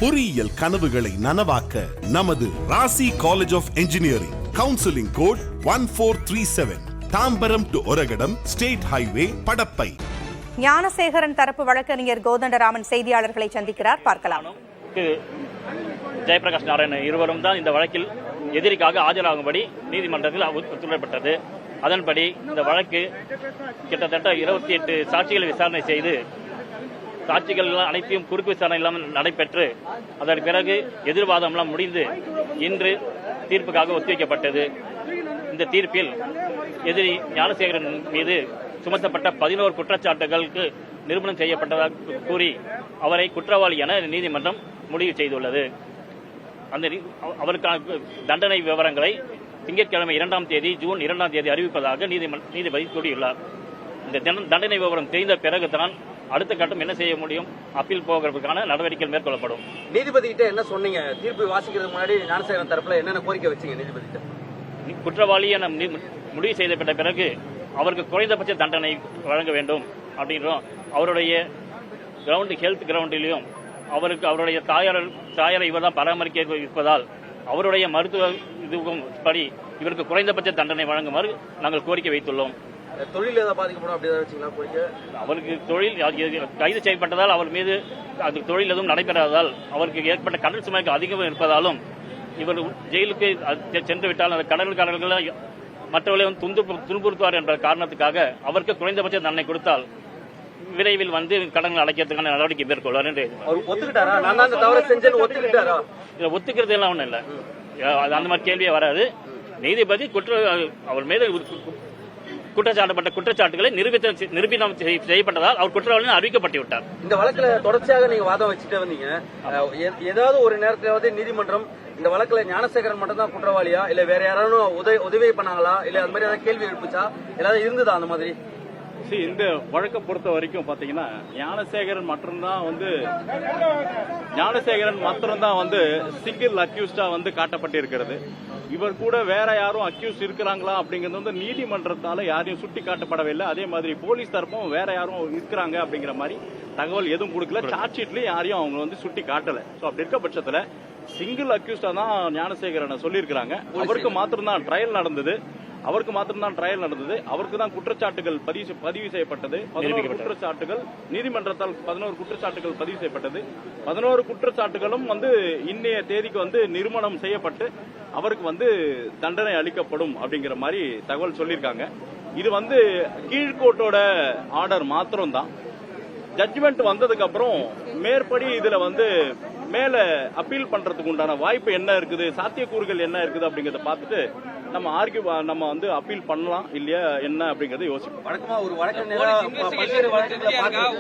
பொறியியல் கனவுகளை நனவாக்க நமது Rasi college of engineering counselling code 1437 Tambaram to Oragadam state highway Padappai. Gnanasekaran தரப்பு வழக்கறிஞர் கோதண்டராமன் செய்தியாளர்களை சந்திக்கிறார், பார்க்கலாம். ஜெயபிரகாஷ் நாராயணன் இருவரும் தான் இந்த வழக்கில் எதிரிக்காக ஆஜராகும்படி நீதிமன்றத்தில் உத்தரவிடப்பட்டது. அதன்படி இந்த வழக்கு கிட்டத்தட்ட 28 சாட்சிகளை விசாரணை செய்து சாட்சிகள் அனைத்தையும் குறுக்கு விசாரணை இல்லாமல் நடைபெற்று அதன் பிறகு எதிர்வாதம் எல்லாம் முடிந்து இன்று தீர்ப்புக்காக ஒத்திவைக்கப்பட்டது. இந்த தீர்ப்பில் எதிரி ஞானசேகரன் மீது சுமத்தப்பட்ட 11 குற்றச்சாட்டுகளுக்கு நிரூபணம் செய்யப்பட்டதாக கூறி அவரை குற்றவாளி என நீதிமன்றம் முடிவு செய்துள்ளது. அந்த அவருக்கான தண்டனை விவரங்களை திங்கட்கிழமை 2ஆம் தேதி ஜூன் 2ஆம் தேதி அறிவிப்பதாக நீதிபதி கூறியுள்ளார். இந்த தண்டனை விவரம் தெரிந்த பிறகுதான் அடுத்த கட்டம் என்ன செய்ய முடியும், அப்பீல் போகிறதுக்கான நடவடிக்கைகள் மேற்கொள்ளப்படும். நீதிபதி கிட்ட என்ன சொன்னீங்க? தீர்ப்பு வாசிக்கிறதுக்கு முன்னாடி ஞானசேகரன் தரப்புல என்னென்ன கோரிக்கை வச்சீங்க நீதிபதி கிட்ட? குற்றவாளி என முடிவு செய்யப்பட்ட பிறகு அவருக்கு குறைந்தபட்ச தண்டனை வழங்க வேண்டும் அப்படின்றோம். அவருடைய ஹெல்த் கிரவுண்டிலையும் அவருடைய தாயாரை இவர் தான் பராமரிக்க இருப்பதால் அவருடைய மருத்துவ இதுவும் படி இவருக்கு குறைந்தபட்ச தண்டனை வழங்குமாறு நாங்கள் கோரிக்கை வைத்துள்ளோம். தொழில் ஏதாவது பாதிக்கப்படும் அப்படி ஏதாவது வச்சீங்களா கோரிக்கை? அவருக்கு தொழில் கைது செய்யப்பட்டதால் அவர் மீது அது தொழில் எதுவும் நடைபெறாததால் அவருக்கு ஏற்பட்ட கடல் சுமைக்கு அதிகம் இருப்பதாலும் இவர் ஜெயிலுக்கு சென்று விட்டால் அந்த கடல்காரர்களை மற்றவர்களை துன்புறுத்துவார் என்ற காரணத்துக்காக அவருக்கு குறைந்தபட்ச தண்டனை கொடுத்தால் விரைவில் வந்து கடன்கள் அடைக்கிறதுக்கான நடவடிக்கை மேற்கொள்வார் என்று ஒத்துக்கிறது எல்லாம் ஒன்றும் இல்லை. அந்த மாதிரி கேள்வியே வராது. நீதிபதி அவர் மீது குற்றச்சாட்டப்பட்ட குற்றச்சாட்டுகளை நிரூபணம் செய்யப்பட்டதால் அவர் குற்றவாளி அறிவிக்கப்பட்டு விட்டார். இந்த வழக்குல தொடர்ச்சியாக நீங்க வாதம் வச்சுட்டே வந்தீங்க. ஏதாவது ஒரு நேரத்திலாவது நீதிமன்றம் இந்த வழக்குல ஞானசேகரன் மட்டும் தான் குற்றவாளியா இல்ல வேற யாரும் உதவி பண்ணாங்களா இல்ல அது மாதிரி ஏதாவது கேள்வி எழுப்புச்சா ஏதாவது இருந்ததா? அந்த மாதிரி இந்த வழக்கை பொறுத்த வரைக்கும் பாத்தீங்கன்னா ஞானசேகரன் மாத்திரம்தான் வந்து சிங்கிள் அக்யூஸ்டா வந்து காட்டப்பட்டிருக்கிறது. இவர் கூட வேற யாரும் அக்யூஸ் இருக்கிறாங்களா அப்படிங்கிறது வந்து நீதிமன்றத்தால யாரையும் சுட்டி காட்டப்படவில்லை. அதே மாதிரி போலீஸ் தரப்பும் வேற யாரும் இருக்கிறாங்க அப்படிங்கிற மாதிரி தகவல் எதுவும் கொடுக்கல. சார்ஜ் ஷீட்லயும் யாரையும் அவங்க வந்து சுட்டி காட்டல. சோ அப்படி இருக்க பட்சத்துல சிங்கிள் அக்யூஸ்டா தான் ஞானசேகரனை சொல்லியிருக்கிறாங்க. அவருக்கு மாத்திரம்தான் ட்ரையல் நடந்தது. அவருக்கு தான் குற்றச்சாட்டுகள் பதிவு செய்யப்பட்டது. 11 குற்றச்சாட்டுகள் நீதிமன்றத்தால் 11 குற்றச்சாட்டுகள் பதிவு செய்யப்பட்டது. 11 குற்றச்சாட்டுகளும் வந்து இன்னைய தேதிக்கு வந்து நிரூபணம் செய்யப்பட்டு அவருக்கு வந்து தண்டனை அளிக்கப்படும் அப்படிங்கிற மாதிரி தகவல் சொல்லியிருக்காங்க. இது வந்து கீழ்கோர்ட்டோட ஆர்டர் மாத்திரம் தான். ஜட்ஜ்மெண்ட் வந்ததுக்கு அப்புறம் மேற்படி இதுல வந்து மேல அப்பீல் பண்றதுக்கு உண்டான வாய்ப்பு என்ன இருக்குது, சாத்தியக்கூறுகள் என்ன இருக்குது அப்படிங்கறத பார்த்துட்டு நம்ம வந்து அப்பீல் பண்ணலாம் இல்லையா என்ன அப்படிங்கறத யோசிப்போம். வழக்கமா ஒரு வழக்கு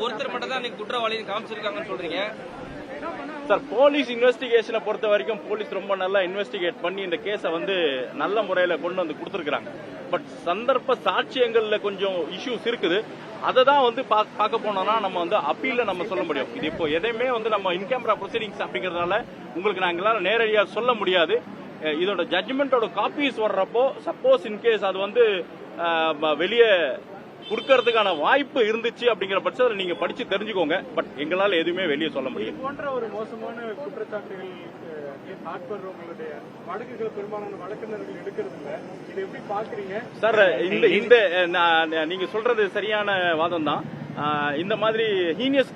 ஒருத்தர் மட்டும் தான் குற்றவாளி காமிச்சிருக்காங்கன்னு சொல்றீங்க சார். போலீஸ் இன்வெஸ்டிகேஷனை பொறுத்த வரைக்கும் போலீஸ் ரொம்ப நல்லா இன்வெஸ்டிகேட் பண்ணி இந்த கேஸை வந்து நல்ல முறையில கொண்டு வந்து கொடுத்திருக்காங்க. பட் சந்தர்ப்ப சாட்சியங்கள்ல கொஞ்சம் இஷ்யூஸ் இருக்குது. அதை தான் வந்து பார்க்க போனோம்னா நம்ம வந்து அப்பீல்ல நம்ம சொல்ல முடியும். இது இப்போ எதையுமே வந்து நம்ம இன் கேமரா ப்ரொசீடிங்ஸ் அப்படிங்கறதுனால உங்களுக்கு நாங்களால நேரடியா சொல்ல முடியாது. இதோட ஜட்ஜ்மெண்டோட காப்பீஸ் வர்றப்போ சப்போஸ் இன்கேஸ் அது வந்து வெளியே கொடுக்கறதுக்கான வாய்ப்பு இருந்துச்சு அப்படிங்கிற பட்சத்தில் நீங்க படிச்சு தெரிஞ்சுக்கோங்க. பட் எங்களால எதுவுமே வெளியே சொல்ல முடியும். போன்ற ஒரு மோசமான குற்றச்சாட்டுகள் ஆட்படுறவங்களுடைய வழக்குகள் பெரும்பாலான வழக்கறிஞர்கள் எடுக்கிறது இல்ல. இதை எப்படி பாக்குறீங்க சார்? இந்த நீங்க சொல்றது சரியான வாதம் தான். இந்த மாதிரி ஹீனியஸ்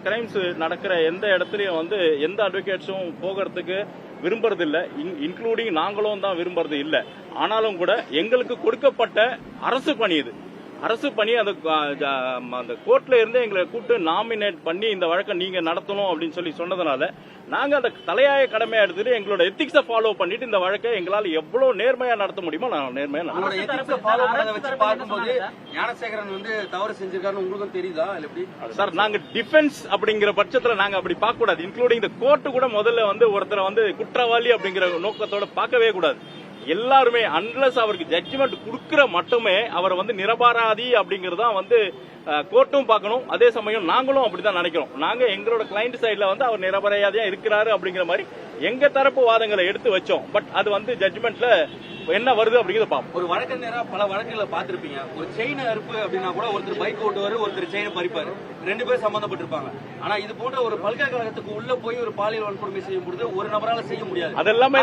கிரைம்ஸ் நடக்கிற எந்த இடத்துலயும் வந்து எந்த அட்வொகேட்ஸும் போகிறதுக்கு விரும்புறது இல்ல, இன்க்ளூடிங் நாங்களும் தான் விரும்புறது இல்ல. ஆனாலும் கூட எங்களுக்கு கொடுக்கப்பட்ட அரசு பணி இது. அரசு பணி அந்த கோர்ட்ல இருந்து எங்களை கூப்பிட்டு நாமினேட் பண்ணி இந்த வழக்கை நீங்க நடத்தணும் அப்படின்னு சொல்லி சொன்னதுனால நாங்க அந்த தலையாய கடமையா எடுத்துட்டு எங்களோட எத்திக்ஸை ஃபாலோ பண்ணிட்டு இந்த வழக்கை எங்களால எவ்வளவு நேர்மையா நடத்த முடியுமோ நான் நேர்மையா ஞானசேகரன் வந்து தவறு செஞ்சிருக்காரு உங்களுக்கும் தெரியுதா? சார், நாங்க டிஃபென்ஸ் அப்படிங்கிற பட்சத்துல நாங்க அப்படி பார்க்க கூடாது. இன்க்ளூடிங் இந்த கோர்ட்டு கூட முதல்ல வந்து ஒருத்தரை வந்து குற்றவாளி அப்படிங்கிற நோக்கத்தோட பார்க்கவே கூடாது. எல்லாருமே அன்லஸ் அவருக்கு ஜட்ஜ்மெண்ட் கொடுக்கிற மட்டுமே அவரை வந்து நிரபராதி அப்படிங்கறதா வந்து கோர்ட்டும் பார்க்கணும். அதே சமயம் நாங்களும் அப்படிதான் நினைக்கிறோம். நாங்க எங்களோட கிளைண்ட் சைட்ல வந்து அவர் நிரபராதியா இருக்கிறாரு அப்படிங்கிற மாதிரி எங்க தரப்பு வாதங்களை எடுத்து வச்சோம். பட் அது வந்து ஜட்ஜ்மெண்ட்ல என்ன வருது அப்படிங்கிறத பார்ப்போம். ஒரு வழக்கறிஞரா பல வழக்குகளை பார்த்திருப்பீங்க. ஒரு செயின் அறுப்பு அப்படின்னா கூட ஒருத்தர் பைக் ஓட்டுவாரு, ஒருத்தர் செயினை பறிப்பாரு, 2 பேர் சம்பந்தப்பட்டிருப்பாங்க. ஆனா இது போன்ற ஒரு பல்கலைக்கழகத்துக்கு உள்ள போய் ஒரு பாலியல் வன்கொடுமை செய்யும் பொழுது ஒரு நபரால செய்ய முடியாது. அதெல்லாமே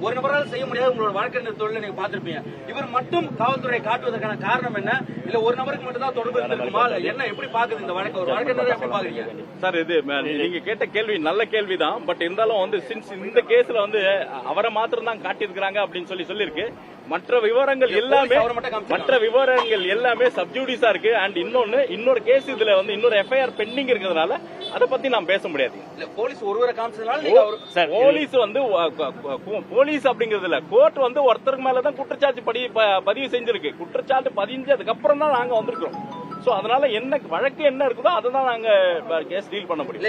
ஒரு நபரால செய்ய முடியாது. உங்களோட வழக்கறிஞர் தொழில நீங்க பார்த்திருப்பீங்க. இவர் மட்டும் காவல்துறை காட்டுவதற்கான காரணம் என்ன? இல்ல ஒரு நபருக்கு மட்டும் தான் தொடர்பு இருக்குமா? என்ன எப்படி பாக்குது இந்த வழக்கு? ஒரு வழக்கறிஞர் எப்படி பாக்குறீங்க சார்? இது நீங்க கேட்ட கேள்வி நல்ல கேள்விதான். பட் இருந்தாலும் வந்து சின்ஸ் இந்த கேஸ்ல வந்து அவரை மாத்திரம் தான் காட்டியிருக்கிறாங்க அப்படின்னு சொல்லியிருக்கு. மற்ற விவரங்கள் எல்லாமே சப்ஜூடிஸா இருக்கு. அண்ட் இன்னொரு கேஸ் இதுல வந்து இன்னொரு எஃப்ஐஆர் பெண்டிங் இருக்கிறதுனால அதை பத்தி நாம் பேச முடியாது. போலீஸ் ஒருவரை காமிச்சதுனால போலீஸ் வந்து போலீஸ் அப்படிங்கிறது இல்ல, கோர்ட் வந்து ஒருத்தருக்கு மேலதான் குற்றச்சாட்டு பதிவு செஞ்சிருக்கு. குற்றச்சாட்டு பதிஞ்சு அதுக்கப்புறம் தான் நாங்க வந்திருக்கோம். சோ அதனால என்ன வழக்கு என்ன இருக்குதோ அதை தான் நாங்க கேஸ் டீல் பண்ண முடியும்.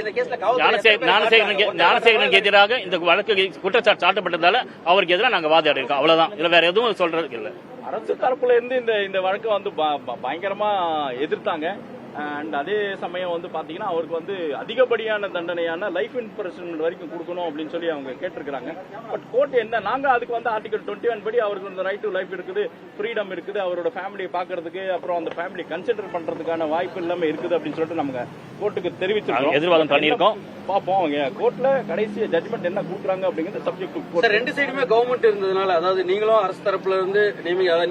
ஞானசேகரனுக்கு எதிராக இந்த வழக்கு குற்றச்சாட்டு சாட்டப்பட்டதால அவருக்கு எதிராக நாங்க வாதாடி இருக்கோம். அவ்வளவுதான். இதுல வேற எதுவும் சொல்றதுக்கு இல்ல. அரசு தரப்புல இருந்து இந்த வழக்கை வந்து பயங்கரமா எதிர்த்தாங்க. அண்ட் அதே சமயம் வந்து பாத்தீங்கன்னா அவருக்கு வந்து அதிகப்படியான தண்டனையான லைஃப் இம்ப்ரெஷன்மெண்ட் வரைக்கும் கொடுக்கணும் அப்படின்னு சொல்லி அவங்க கேட்டிருக்காங்க. பட் கோர்ட் என்ன, நாங்க அதுக்கு வந்து ஆர்டிகல் 21 படி அவருக்கு இந்த ரைட் டு லைஃப் இருக்குது, ஃப்ரீடம் இருக்குது, அவரோட ஃபேமிலியை பாக்குறதுக்கு, அப்புறம் அந்த ஃபேமிலி கன்சிடர் பண்றதுக்கான வாய்ப்பு எல்லாமே இருக்குது அப்படின்னு சொல்லிட்டு நம்ம கோர்ட்டுக்கு தெரிவிச்சிருக்கோம், எதிர்வாதம் பண்ணியிருக்கோம். பாப்போம் அவங்க கோர்ட்ல கடைசி ஜட்ஜ்மெண்ட் என்ன கொடுக்குறாங்க அப்படிங்கிறது சப்ஜெக்ட். ரெண்டு சைடுமே கவர்மெண்ட் இருந்ததுனால, அதாவது நீங்களும் அரசு தரப்புல இருந்து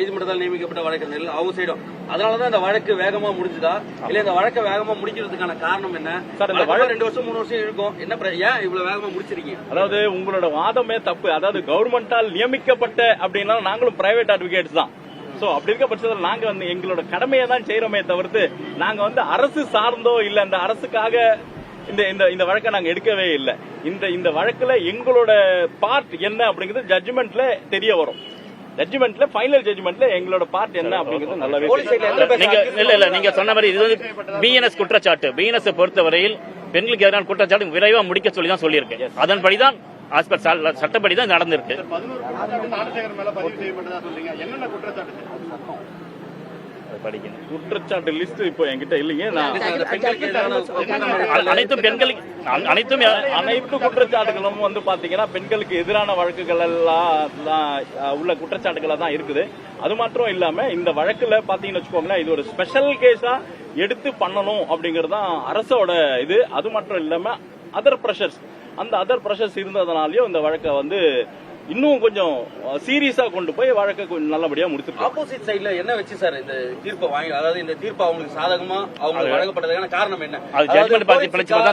நீதிமன்றத்தால் நியமிக்கப்பட்ட வழக்கறிஞர்கள் அவங்க சைடும், அதனாலதான் இந்த வழக்கு வேகமா முடிஞ்சுதா இல்ல இந்த வழக்கை வேகமா முடிக்கிறதுக்கான காரணம் என்ன? சார் இந்த வழக்கு 2 வருஷம் 3 வருஷம் இருக்கும், என்ன ஏன் இவ்வளவு வேகமா முடிச்சிருக்கீங்க? அதாவது உங்களோட வாதமே தப்பு. அதாவது கவர்மெண்டால் நியமிக்கப்பட்ட அப்படின்னா நாங்களும் பிரைவேட் அட்வொகேட்ஸ் தான். சோ அப்படி இருக்க பட்சத்தில் நாங்க வந்து எங்களோட கடமையை தான் செய்யறோமே தவிர்த்து நாங்க வந்து அரசு சார்ந்தோ இல்ல அந்த அரசுக்காக இந்த வழக்கை நாங்க எடுக்கவே இல்லை. இந்த வழக்குல எங்களோட பார்ட் என்ன அப்படிங்கிறது ஜட்ஜ்மெண்ட்ல தெரிய வரும். ஜட்ஜ்மெண்ட்ல ஃபைனல் ஜட்ஜ்மெண்ட்ல எங்களோட பார்ட் என்ன அப்படிங்கிறது நல்லாவே நீங்க சொன்ன மாதிரி இது வந்து பிஎன்எஸ் குற்றச்சாட்டு. பிஎன்எஸ் பொறுத்தவரையில் பெண்களுக்கு எதிரான குற்றச்சாட்டு விரைவா முடிக்க சொல்லி தான் சொல்லியிருக்கு. அதன்படிதான் சட்டப்படிதான் நடந்திருக்கு. குற்றச்சாட்டு லிஸ்ட் இப்போ என்கிட்ட இல்லைங்க. அனைத்து குற்றச்சாட்டுகளும் வந்து பாத்தீங்கன்னா பெண்களுக்கு எதிரான வழக்குகள் எல்லாம் உள்ள குற்றச்சாட்டுகளா தான் இருக்குது. அது மாத்திரம் இல்லாம இந்த வழக்குல பாத்தீங்கன்னு வச்சுக்கோங்களேன், இது ஒரு ஸ்பெஷல் கேஸா எடுத்து பண்ணணும் அப்படிங்கறதுதான் அரசோட இது. அது மாத்திரம் இல்லாம அதர் பிரஷர்ஸ் இருந்ததுனாலயும் இந்த வழக்கை வந்து இன்னும் கொஞ்சம் சீரியஸா கொண்டு போய் வழக்கை கொஞ்சம் நல்லபடியா முடிச்சிருக்கோம். ஆப்போசிட் சைடுல என்ன வச்சு சார் இந்த தீர்ப்பை வாங்கி, அதாவது இந்த தீர்ப்பு அவங்களுக்கு சாதகமா அவங்களுக்கு வழங்கப்பட்டதுக்கான காரணம் என்ன?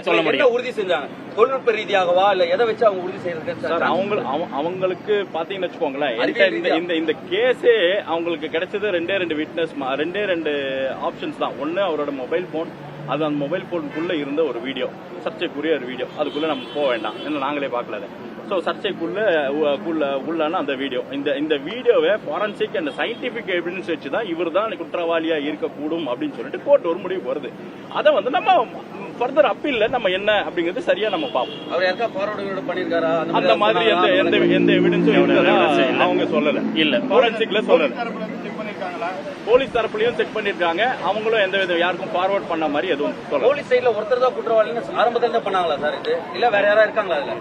சொல்ல முடியும். உறுதி செஞ்சாங்க தொழில்நுட்ப ரீதியாகவா இல்ல எதை வச்சு அவங்க உறுதி செய்யறது? அவங்களுக்கு பாத்தீங்கன்னு வச்சுக்கோங்களேன், இந்த கேஸே அவங்களுக்கு கிடைச்சது 2 விட்னஸ், 2 ஆப்ஷன்ஸ் தான். ஒன்னு அவரோட மொபைல் போன், அது அந்த மொபைல் போனுக்குள்ள இருந்த ஒரு வீடியோ, சர்ச்சைக்குரிய ஒரு வீடியோ. அதுக்குள்ள நம்ம போக வேண்டாம், ஏன்னா நாங்களே பார்க்கல. ஸோ சர்ச்சைக்குள்ள உள்ளான அந்த வீடியோ, இந்த வீடியோவை ஃபாரன்சிக் அண்ட் சயின்டிபிக் எவிடன்ஸ் வச்சு தான் இவர் தான் குற்றவாளியா இருக்கக்கூடும் அப்படின்னு சொல்லிட்டு கோர்ட் ஒரு முடிவு வருது. அதை வந்து நம்ம ஃபர்தர் அப்பீல்ல நம்ம என்ன அப்படிங்கிறது சரியா நம்ம பார்ப்போம். அவர் யாருக்கா ஃபார்வர்ட் பண்ணிருக்காரா அந்த மாதிரி எந்த எவிடன்ஸும் அவங்க சொல்லல. இல்ல ஃபாரன்சிக்ல சொல்லல. போலீஸ் தரப்புலயும் செக் பண்ணிருக்காங்க. அவங்களும் எந்த யாருக்கும் ஃபார்வர்ட் பண்ண மாதிரி எதுவும் சொல்லல. போலீஸ் சைடுல ஒருத்தர் தான் குற்றவாளின்னு ஆரம்பத்துல பண்ணாங்களா சார்? இது இல்ல வேற யாரா இருக்காங்களா? அதுல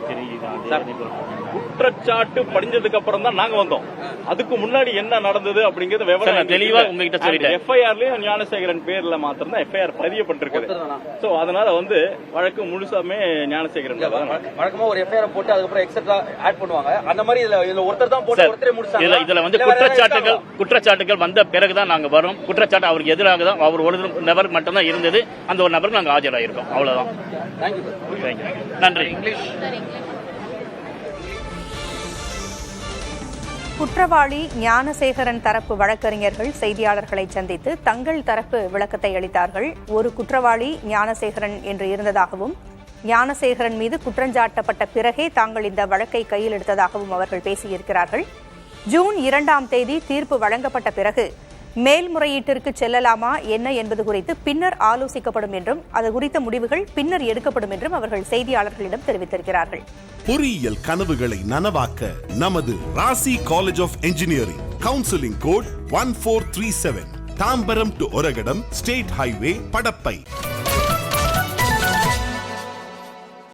குற்றச்சாட்டு படிஞ்சதுக்கு அப்புறம் தான் நாங்க வந்தோம். அதுக்கு முன்னாடி என்ன நடந்தது அப்படிங்கறது விவரம் தெளிவா உங்ககிட்ட சொல்லிட்டேன். எஃப்ஐஆர்லயும் ஞானசேகரன் பேர்ல மாத்திரம் தான் எஃப்ஐஆர் பதியப்பட்டிருக்கு. சோ அதனால வந்து வழக்கு முழுசாமே ஞானசேகரன் வழக்கமா ஒரு எஃப்ஐஆர் போட்டு அதுக்கப்புறம் எக்ஸெட்ரா ஆட் பண்ணுவாங்க. அந்த மாதிரி இதுல ஒருத்தர் தான் போட்டு ஒருத்தரே முடிச்சாங்க. இதுல வந்து குற்றச்சாட்டுகள் வந்த பிறகுதான் நாங்க வரோம். குற்றச்சாட்டு அவருக்கு எதிராக தான் அவர் ஒரு நபர் மட்டும் தான் இருந்தது. அந்த ஒரு நபருக்கு நாங்க ஆஜராயிருக்கோம். அவ்வளவுதான். நன்றி. குற்றவாளி ஞானசேகரன் தரப்பு வழக்கறிஞர்கள் செய்தியாளர்களை சந்தித்து தங்கள் தரப்பு விளக்கத்தை அளித்தார்கள். ஒரு குற்றவாளி ஞானசேகரன் என்று இருந்ததாகவும், ஞானசேகரன் மீது குற்றஞ்சாட்டப்பட்ட பிறகே தாங்கள் இந்த வழக்கை கையில் எடுத்ததாகவும் அவர்கள் பேசியிருக்கிறார்கள். ஜூன் 2ஆம் தேதி தீர்ப்பு வழங்கப்பட்ட பிறகு மேல்முறையீட்டிற்கு செல்லலாமா என்ன என்பது குறித்து பின்னர் ஆலோசிக்கப்படும் என்றும் அது குறித்த முடிவுகள் பின்னர் எடுக்கப்படும் என்றும் அவர்கள் செய்தியாளர்களிடம் தெரிவித்திருக்கிறார்கள். பொறியியல் கனவுகளை நனவாக்க நமது Rasi college of engineering, counselling code 1437, Tambaram to Oragadam, state highway, Padappai.